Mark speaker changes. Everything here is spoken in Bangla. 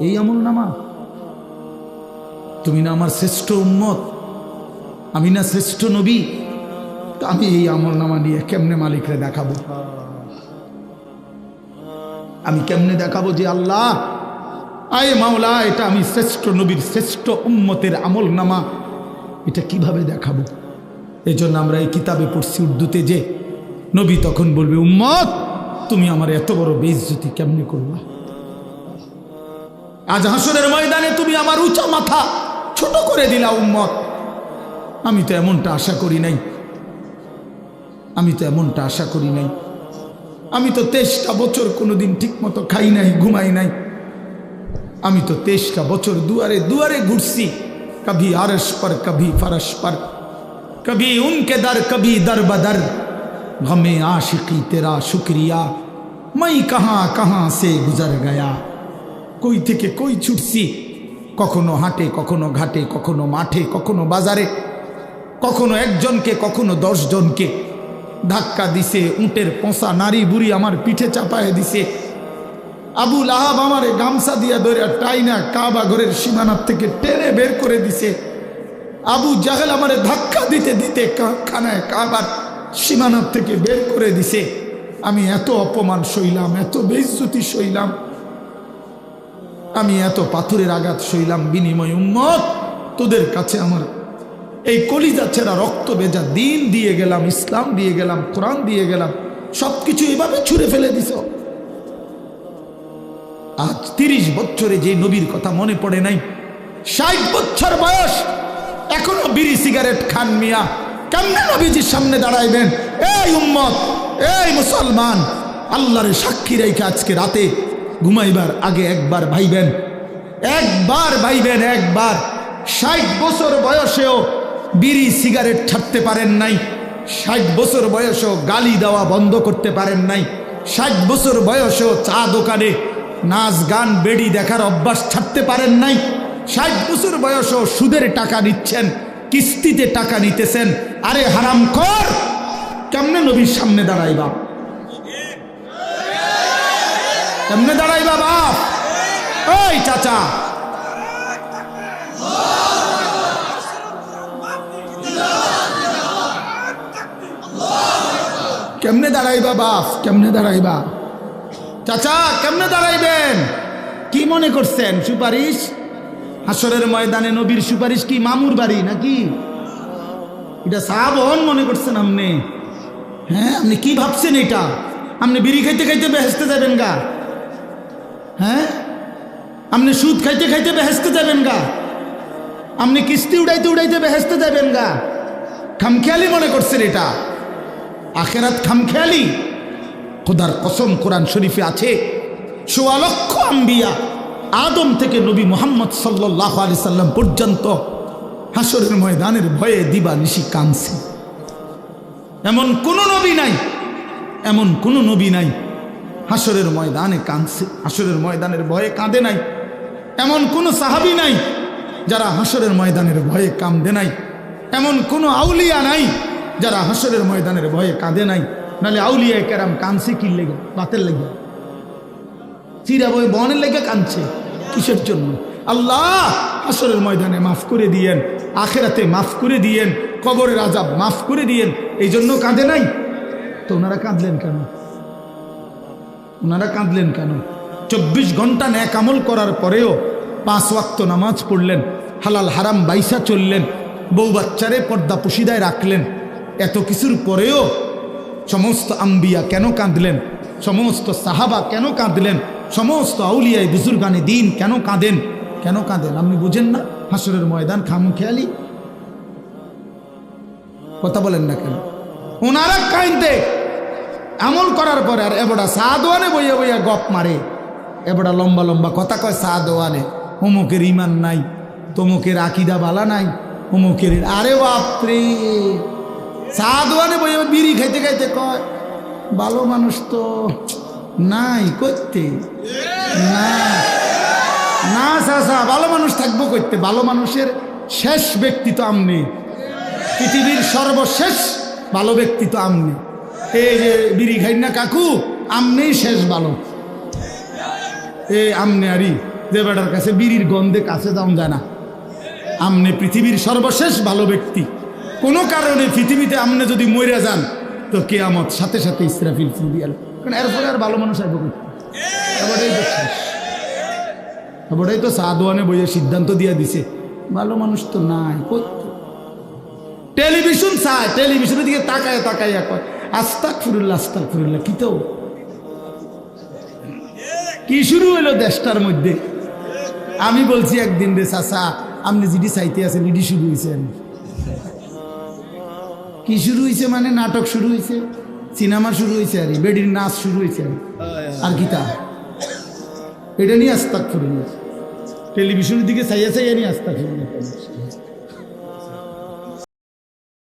Speaker 1: এই আমল নামা? তুমি না আমার শ্রেষ্ঠ উম্মত, আমি না শ্রেষ্ঠ নবী, তা আমি এই আমল নামা নিয়ে কেমনে মালিকরে দেখাবো? আমি কেমনে দেখাবো যে আল্লাহ আয় মাওলা এটা আমি শ্রেষ্ঠ নবীর শ্রেষ্ঠ উম্মতের আমল নামা, এটা কিভাবে দেখাবো? এই জন্য আমরা এই কিতাবে পড়ছি উর্দুতে যে নবী তখন বলবে, উম্মত তুমি আমার এত বড় বেইজ্জতি কেমনে করলা? আজ হাসরের ময়দানে তুমি আমার উঁচা মাথা ছোট করে দিলা উম্মত। আমি তো এমনটা আশা করি নাই, আমি তো এমনটা আশা করি নাই। আমি তো 23টা বছর কোনোদিন ঠিক মতো খাই নাই, ঘুমাই নাই। আমি তো 23টা বছর দুয়ারে দুয়ারে ঘুরছি, কभी আরশ पर कभी फरश पर, कभी उनके दर कभी दर बदर, गमे आशिकी तेरा शुक्रिया मैं कहाँ कहाँ से गुजर गया। কই থেকে কই ছুটছি, কখনো হাটে, কখনো ঘাটে, কখনো মাঠে, কখনো বাজারে, কখনো একজনকে, কখনো 10 জনকে ধাক্কা দিছে। উটের পোঁসা নারী বুড়ি আমার পিঠে চাপায় দিছে। আবু লাহাব আমারে গামছা দিয়া ধরে টাইনা কাবা ঘরের সীমানার থেকে টেনে বের করে দিছে। আবু জাহেল আমারে ধাক্কা দিতে দিতে খানায় কাবার সীমানার থেকে বের করে দিছে। আমি এত অপমান সইলাম, এত বেইজ্জতি সইলাম, আমি এত পাথরের আঘাত সইলাম, বিনিময় উম্মত তোদের কাছে আমার এই কলিজা ছেঁড়া রক্ত ভেজা দিন দিয়ে গেলাম, ইসলাম দিয়ে গেলাম, কোরআন দিয়ে গেলাম, সবকিছু এভাবে ছুঁড়ে ফেলে দিছ। আজ 30 বছরে যে নবীর কথা মনে পড়ে নাই, 60 বছর বয়স এখনো বিড়ি সিগারেট খান মিয়া, কেমনে নবীজির সামনে দাঁড়াইবেন? এই উম্মত, এই মুসলমান, আল্লাহর সাক্ষী রেখে আজকে রাতে ঘুমাইবার আগে একবার ভাইবেন, একবার ভাইবেন, একবার। 60 বছর বয়সেও বিড়ি সিগারেট ছাড়তে পারেন নাই, 60 বছর বয়সেও গালি দেওয়া বন্ধ করতে পারেন নাই, 60 বছর বয়সেও চা দোকানে নাচ গান বেড়ি দেখার অভ্যাস ছাড়তে পারেন নাই, 60 বছর বয়সেও সুদের টাকা নিচ্ছেন, কিস্তিতে টাকা নিতেছেন। আরে হারামখোর, কেমনে নবীর সামনে দাঁড়াইবা? কেমনে দাঁড়াইবা বাপ? ওই চাচা, কেমনে দাঁড়াইবা বাপ? কেমনে দাঁড়াইবা? চাচা কেমনে দাঁড়াইবেন? কি মনে করছেন সুপারিশ? হাসরের ময়দানে নবীর সুপারিশ কি মামুর বাড়ি নাকি? এটা সাহাবন মনে করছেন আপনি? হ্যাঁ, আপনি কি ভাবছেন এটা? আপনি বিড়ি খাইতে খাইতে বেহেশতে যাবেন গা? হ্যাঁ, আপনি সুদ খাইতে খাইতে বেহেশতে যাবেন গা? আপনি কিস্তি উড়াইতে উড়াইতে বেহেশতে যাবেন গা? খামখেয়ালি মনে করছেন এটা? আখেরাত খামখেয়ালি? খোদার কসম, কোরআন শরীফে আছে ১৬ লক্ষ আম্বিয়া আদম থেকে নবী মুহাম্মদ সাল্লাল্লাহু আলাইহি সাল্লাম পর্যন্ত হাসরের ময়দানের ভয়ে দিবানিশি কাঁদছে। এমন কোন নবী নাই, এমন কোন নবী নাই হাসরের ময়দানে কাঁদছে, হাসরের ময়দানের ভয়ে কাঁদে নাই। এমন কোন সাহাবী নাই যারা হাসরের ময়দানের ভয়ে কাঁদে নাই। এমন কোন আউলিয়া নাই যারা হাসরের ময়দানের ভয়ে কাঁদে নাই। নাহলে আউলিয়া কেরাম কাঁদছে কি লেগে? বাতের লেগে, চিরা বই বনের লেগে কাঁদছে কিসের জন্য? আল্লাহ হাসরের ময়দানে মাফ করে দিয়েন, আখেরাতে মাফ করে দিয়েন, কবরের আযাব মাফ করে দিয়েন, এই জন্য কাঁদে নাই। তো ওনারা কাঁদলেন কেন? ওনারা কাঁদলেন কেন? 24 ঘন্টা নেক আমল করার পরেও 5 ওয়াক্ত নামাজ পড়লেন, হালাল হারাম বাইসা চললেন, বউ বাচ্চারে পর্দা পুশিদায় রাখলেন, এত কিছুর পরেও সমস্ত আম্বিয়া কেন কাঁদলেন? সমস্ত সাহাবা কেন কাঁদলেন? সমস্ত আউলিয়ায় বুজুর্গানে দিন কেন কাঁদেন? কেন কাঁদেন আপনি বুঝেন না? হাসরের ময়দান খামখেয়ালি? কথা বলেন না কেন? ওনারা কাঁদতে আমল করার পরে আর এবড়া সাদওয়ানে বইয়া বইয়া গপ মারে, এবড়া লম্বা লম্বা কথা কয় সাদওয়ানে, অমুকের ইমান নাই, তমুকের আকিদা বালা নাই, অমুকের। আরে বাপরে, সাদওয়ানে বইয়া বিড়ি খাইতে খাইতে কয় ভালো মানুষ তো নাই করতে না, না চাচা ভালো মানুষ থাকবো করতে। ভালো মানুষের শেষ ব্যক্তি তো আমনি, পৃথিবীর সর্বশেষ ভালো ব্যক্তি তো আমনি। এই যে বিড়ি খাই না কাকু, আমনেই শেষ ভালো। আমনে আরি যে বেটার কাছে বিড়ির গন্ধে কাছে যাওয়া যায় না। আমনে পৃথিবীর সর্বশেষ ভালো ব্যক্তি। কোনো কারণে পৃথিবীতে আমনে যদি মরে যান তো কেয়ামত সাথে সাথে ইসরাফিল ফুল দিয়াল, কারণ এরপরে আর ভালো মানুষ আসবে। এবারেই তো সাদওয়ানে বইয়ে সিদ্ধান্ত দিয়ে দিছে ভালো মানুষ তো নাই। টেলিভিশন চায়, টেলিভিশনের দিকে তাকায় তাকায় কয় আস্তাগফিরুল্লাহ আস্তাগফিরুল্লাহ। কি তো কি শুরু হইলো দেশটার মধ্যে। আমি বলছি একদিন রে চাচা আপনি যেটি চাইতে আছেন এটি শুরু হয়েছে। কি শুরু হয়েছে মানে নাটক শুরু হয়েছে, সিনেমা শুরু হয়েছে, আর বেডির নাচ শুরু হয়েছে। আর কি তা এটা নিয়ে আস্তাগফিরুল্লাহ, টেলিভিশনের দিকে চাইয়া চাইয়া নিয়ে আস্তাগফিরুল্লাহ।